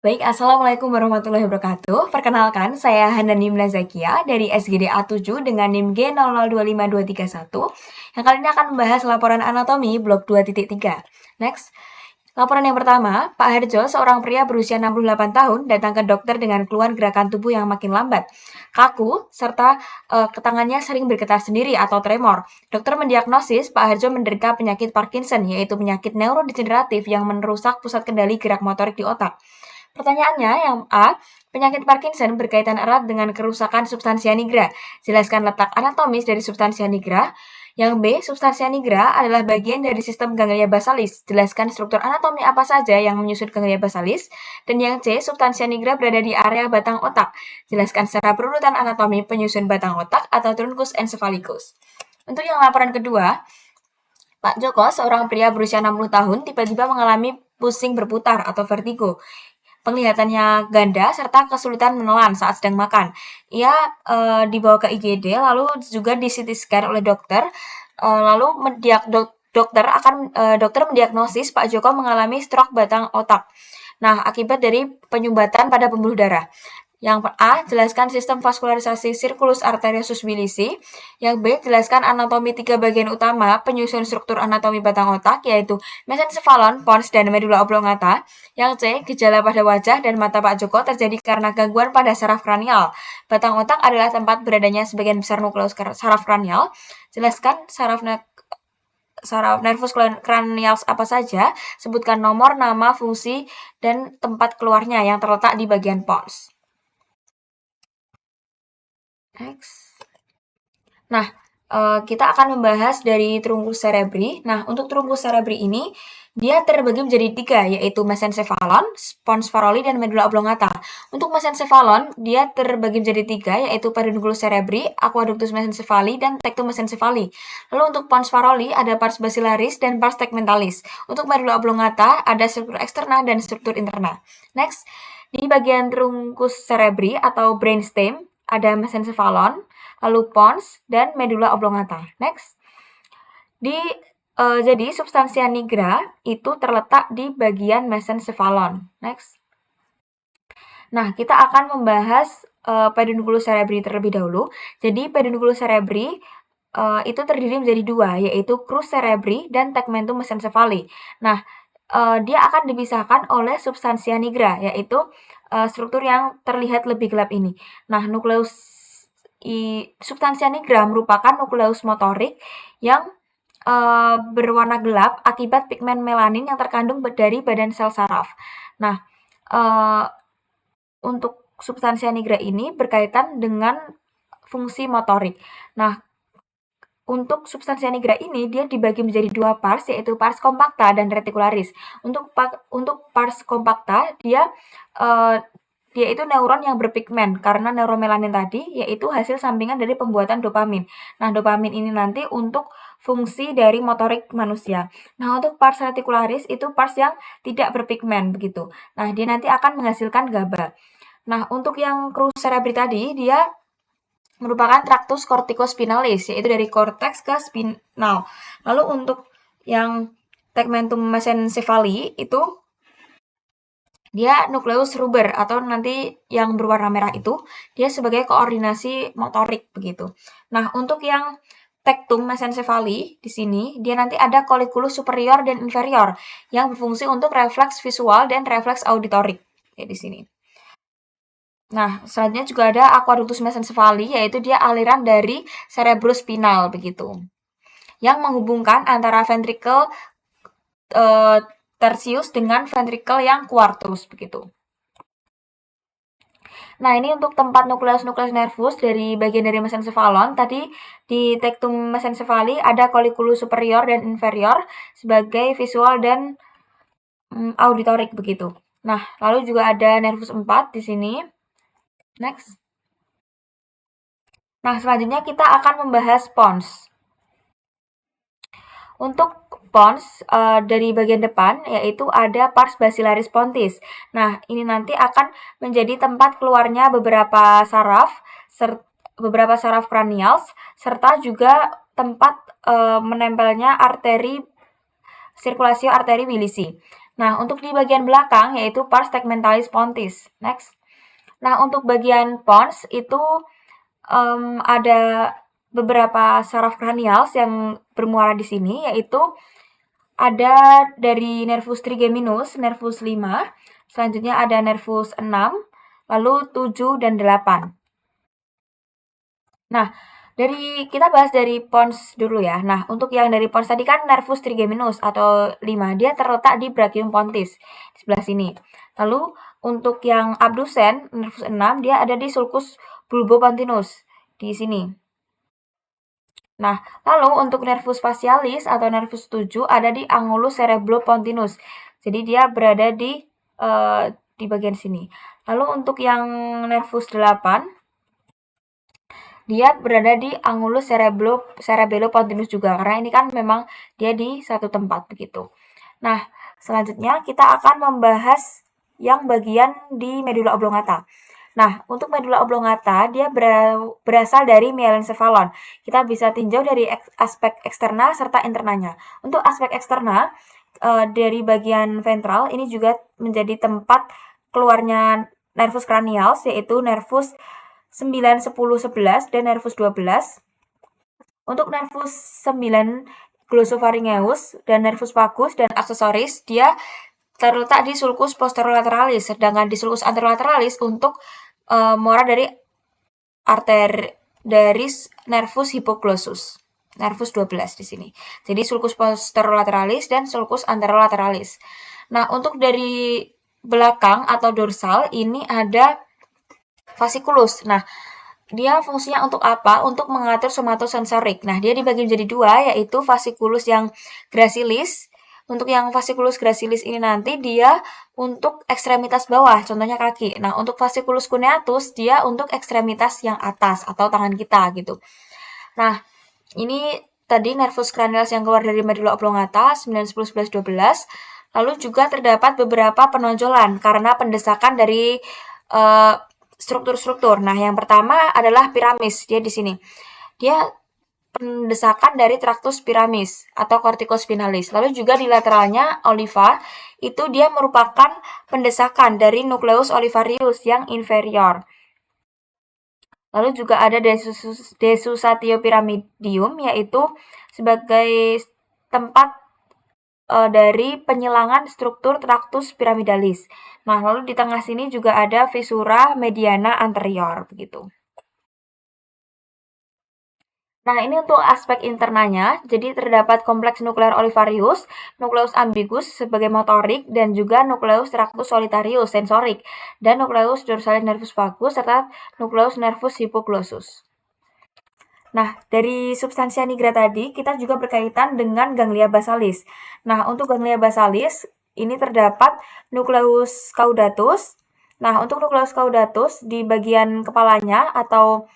Baik, Assalamualaikum warahmatullahi wabarakatuh. Perkenalkan, saya Hananim Nazakia dari SGD A7 dengan NIM G002521 yang kali ini akan membahas laporan anatomi blok 2.3. Next. Laporan yang pertama, Pak Harjo, seorang pria berusia 68 tahun, datang ke dokter dengan keluhan gerakan tubuh yang makin lambat, kaku, serta tangannya sering bergetar sendiri atau tremor. Dokter mendiagnosis Pak Harjo menderita penyakit Parkinson, yaitu penyakit neurodegeneratif yang merusak pusat kendali gerak motorik di otak. Pertanyaannya yang A, penyakit Parkinson berkaitan erat dengan kerusakan substansia nigra. Jelaskan letak anatomis dari substansia nigra. Yang B, substansia nigra adalah bagian dari sistem ganglia basalis. Jelaskan struktur anatomi apa saja yang menyusun ganglia basalis. Dan yang C, substansia nigra berada di area batang otak. Jelaskan secara berurutan anatomi penyusun batang otak atau truncus encephalitis. Untuk yang laporan kedua, Pak Joko, seorang pria berusia 60 tahun, tiba-tiba mengalami pusing berputar atau vertigo. Penglihatannya ganda serta kesulitan menelan saat sedang makan. Ia dibawa ke IGD lalu juga di CT scan oleh dokter. Lalu dokter mendiagnosis Pak Joko mengalami stroke batang otak. Nah, akibat dari penyumbatan pada pembuluh darah. Yang A, jelaskan sistem vaskularisasi sirkulus arteriosus bilisi. Yang B, jelaskan anatomi 3 bagian utama penyusun struktur anatomi batang otak, yaitu mesencephalon, pons, dan medula oblongata. Yang C, gejala pada wajah dan mata Pak Joko terjadi karena gangguan pada saraf kranial. Batang otak adalah tempat beradanya sebagian besar nukleus saraf kranial. Jelaskan saraf nervus cranials apa saja, sebutkan nomor, nama, fungsi, dan tempat keluarnya yang terletak di bagian pons. Next. Nah, kita akan membahas dari truncus cerebri. Nah, untuk truncus cerebri ini, dia terbagi menjadi 3, yaitu mesencephalon, pons faroli, dan medula oblongata. Untuk mesencephalon, dia terbagi menjadi 3, yaitu pedunculus cerebri, aqueductus mesencephali, dan tectum mesencephali. Lalu untuk pons faroli, ada pars basilaris dan pars tegmentalis. Untuk medula oblongata, ada struktur eksterna dan struktur interna. Next, di bagian truncus cerebri atau brainstem, ada mesencephalon, lalu pons, dan medula oblongata. Next. Jadi substansia nigra itu terletak di bagian mesencephalon. Next. Nah, kita akan membahas pedunculus cerebri terlebih dahulu. Jadi pedunculus cerebri itu terdiri menjadi 2, yaitu crus cerebri dan tegmentum mesencephali. Nah, dia akan dipisahkan oleh substansia nigra, yaitu struktur yang terlihat lebih gelap ini. Nah, substansia nigra merupakan nukleus motorik yang berwarna gelap akibat pigmen melanin yang terkandung dari badan sel saraf. Nah, untuk substansia nigra ini berkaitan dengan fungsi motorik. Nah, untuk substansia nigra ini dia dibagi menjadi 2 pars, yaitu pars compacta dan reticularis. Untuk pars compacta dia itu neuron yang berpigmen karena neuromelanin tadi yaitu hasil sampingan dari pembuatan dopamin. Nah, dopamin ini nanti untuk fungsi dari motorik manusia. Nah, untuk pars reticularis itu pars yang tidak berpigmen begitu. Nah, dia nanti akan menghasilkan GABA. Nah, untuk yang crus cerebri tadi dia merupakan tractus corticospinalis, yaitu dari korteks ke spinal. Lalu untuk yang tegmentum mesencephali itu dia nukleus ruber atau nanti yang berwarna merah itu dia sebagai koordinasi motorik begitu. Nah, untuk yang tectum mesencephali di sini dia nanti ada colliculus superior dan inferior yang berfungsi untuk refleks visual dan refleks auditorik ya di sini. Nah, selanjutnya juga ada aqueductus mesencephali, yaitu dia aliran dari cerebrospinal begitu. Yang menghubungkan antara ventricle tertius dengan ventricle yang quartus begitu. Nah, ini untuk tempat nukleus nervus dari bagian dari mesencephalon. Tadi di tectum mesencephali ada colliculus superior dan inferior sebagai visual dan auditorik begitu. Nah, lalu juga ada nervus 4 di sini. Next. Nah, selanjutnya kita akan membahas pons. Untuk pons dari bagian depan yaitu ada pars basilaris pontis. Nah, ini nanti akan menjadi tempat keluarnya beberapa saraf kranial serta juga tempat menempelnya sirkulasi arteri bilisi. Nah, untuk di bagian belakang yaitu pars tegmentalis pontis. Next. Nah, untuk bagian pons itu ada beberapa saraf kranial yang bermuara di sini, yaitu ada dari nervus trigeminus, nervus 5, selanjutnya ada nervus 6, lalu 7 dan 8. Nah, kita bahas dari pons dulu ya. Nah, untuk yang dari pons tadi kan nervus trigeminus atau 5, dia terletak di brachium pontis, di sebelah sini. Lalu untuk yang abdusen, nervus 6, dia ada di sulcus bulbopontinus, di sini. Nah, lalu untuk nervus facialis atau nervus 7 ada di angulus cerebropontinus. Jadi dia berada di bagian sini. Lalu untuk yang nervus 8 dia berada di angulus cerebellopontinus juga, karena ini kan memang dia di satu tempat begitu. Nah, selanjutnya kita akan membahas yang bagian di medula oblongata. Nah, untuk medula oblongata dia berasal dari mielencephalon. Kita bisa tinjau dari aspek eksternal serta internalnya. Untuk aspek eksternal dari bagian ventral ini juga menjadi tempat keluarnya nervus cranials, yaitu nervus 9, 10, 11 dan nervus 12. Untuk nervus 9 glossopharyngeus dan nervus vagus dan aksesoris dia terletak di sulcus posterolateraalis, sedangkan di sulcus anterolateraalis untuk muara dari dari nervus hypoglossus. Nervus 12 di sini. Jadi sulcus posterolateraalis dan sulcus anterolateraalis. Nah, untuk dari belakang atau dorsal ini ada fasciculus. Nah, dia fungsinya untuk apa? Untuk mengatur somatosensorik. Nah, dia dibagi menjadi dua, yaitu fasciculus yang gracilis. Untuk yang fasciculus gracilis ini nanti dia untuk ekstremitas bawah, contohnya kaki. Nah, untuk fasciculus cuneatus dia untuk ekstremitas yang atas atau tangan kita gitu. Nah, ini tadi nervus cranialis yang keluar dari medula oblongata 9, 10, 11, 12. Lalu juga terdapat beberapa penonjolan karena pendesakan dari struktur-struktur. Nah, yang pertama adalah piramis. Dia di sini. Dia pendesakan dari tractus piramis atau corticospinalis. Lalu juga di lateralnya oliva itu dia merupakan pendesakan dari nucleus olivarius yang inferior. Lalu juga ada desusatio pyramidium, yaitu sebagai tempat dari penyilangan struktur tractus pyramidalis. Nah, lalu di tengah sini juga ada visura mediana anterior begitu. Nah, ini untuk aspek internalnya. Jadi terdapat kompleks nuklear olivarius, nukleus ambiguus sebagai motorik, dan juga nukleus tractus solitarius sensorik, dan nukleus dorsalis nervus vagus serta nukleus nervus hypoglossus. Nah, dari substansia nigra tadi, kita juga berkaitan dengan ganglia basalis. Nah, untuk ganglia basalis, ini terdapat nukleus caudatus. Nah, untuk nukleus caudatus, di bagian kepalanya atau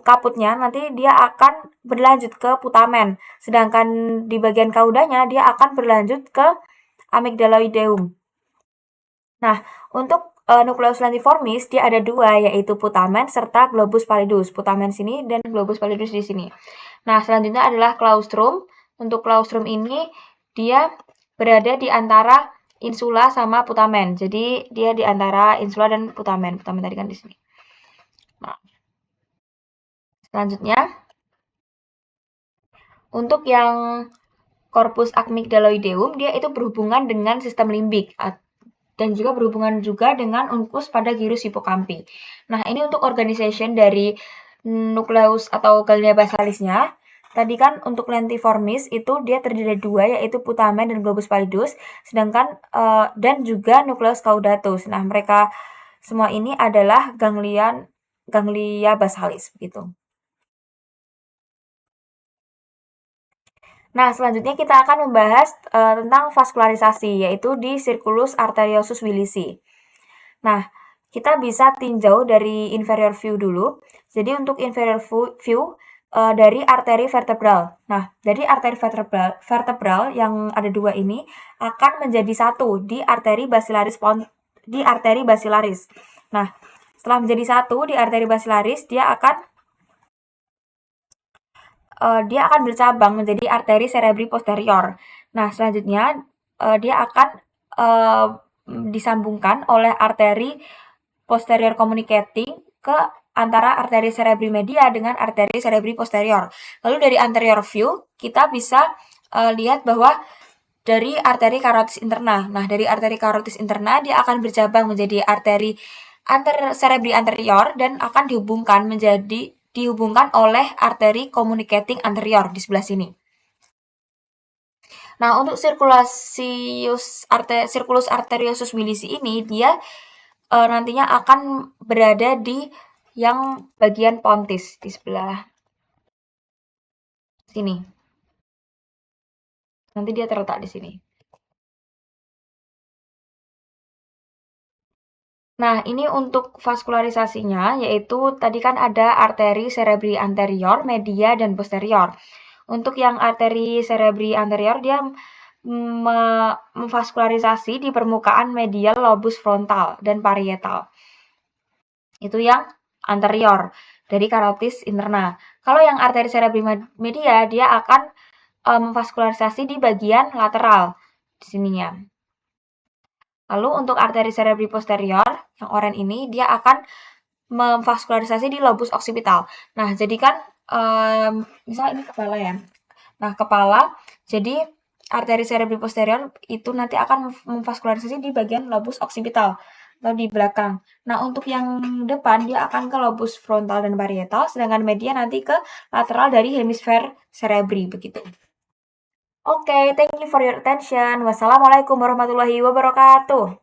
kaputnya, nanti dia akan berlanjut ke putamen. Sedangkan di bagian kaudanya, dia akan berlanjut ke amygdaloideum. Nah, untuk nukleus lentiformis dia ada dua, yaitu putamen serta globus pallidus. Putamen sini dan globus pallidus di sini. Nah, selanjutnya adalah claustrum. Untuk claustrum ini dia berada di antara insula sama putamen. Jadi dia di antara insula dan putamen. Putamen tadi kan di sini. Nah, selanjutnya untuk yang corpus amygdaloideum dia itu berhubungan dengan sistem limbik dan juga berhubungan juga dengan uncus pada gyrus hipokampi. Nah, ini untuk organization dari nukleus atau ganglia basalisnya. Tadi kan untuk lentiformis itu dia terdiri dari dua, yaitu putamen dan globus pallidus, sedangkan dan juga nukleus caudatus. Nah, mereka semua ini adalah ganglia basalis gitu. Nah, selanjutnya kita akan membahas tentang vaskularisasi, yaitu di circulus arteriosus willisi. Nah, kita bisa tinjau dari inferior view dulu. Jadi untuk inferior view dari arteri vertebral. Nah, dari arteri vertebral yang ada dua ini akan menjadi satu di arteri basilaris Nah, setelah menjadi satu di arteri basilaris, dia akan bercabang menjadi arteri cerebri posterior. Nah, selanjutnya dia akan disambungkan oleh arteri posterior communicating ke antara arteri cerebri media dengan arteri cerebri posterior. Lalu dari anterior view kita bisa lihat bahwa dari arteri carotis interna. Nah, dari arteri carotis interna dia akan bercabang menjadi arteri cerebri anterior dan akan dihubungkan oleh arteri communicating anterior di sebelah sini. Nah, untuk circulus arteriosus bilisi ini dia nantinya akan berada di yang bagian pontis di sebelah sini. Nanti dia terletak di sini. Nah, ini untuk vaskularisasinya, yaitu tadi kan ada arteri cerebri anterior, media, dan posterior. Untuk yang arteri cerebri anterior, dia memvaskularisasi di permukaan medial lobus frontal dan parietal. Itu yang anterior dari carotis interna. Kalau yang arteri cerebri media, dia akan memvaskularisasi di bagian lateral di sininya. Lalu untuk arteri cerebri posterior yang oranye ini dia akan memvaskularisasi di lobus occipital. Nah, jadi kan misalnya ini kepala ya. Nah, kepala jadi arteri cerebri posterior itu nanti akan memvaskularisasi di bagian lobus occipital atau di belakang. Nah, untuk yang depan dia akan ke lobus frontal dan parietal, sedangkan media nanti ke lateral dari hemisfer cerebri begitu. Oke, thank you for your attention. Wassalamualaikum warahmatullahi wabarakatuh.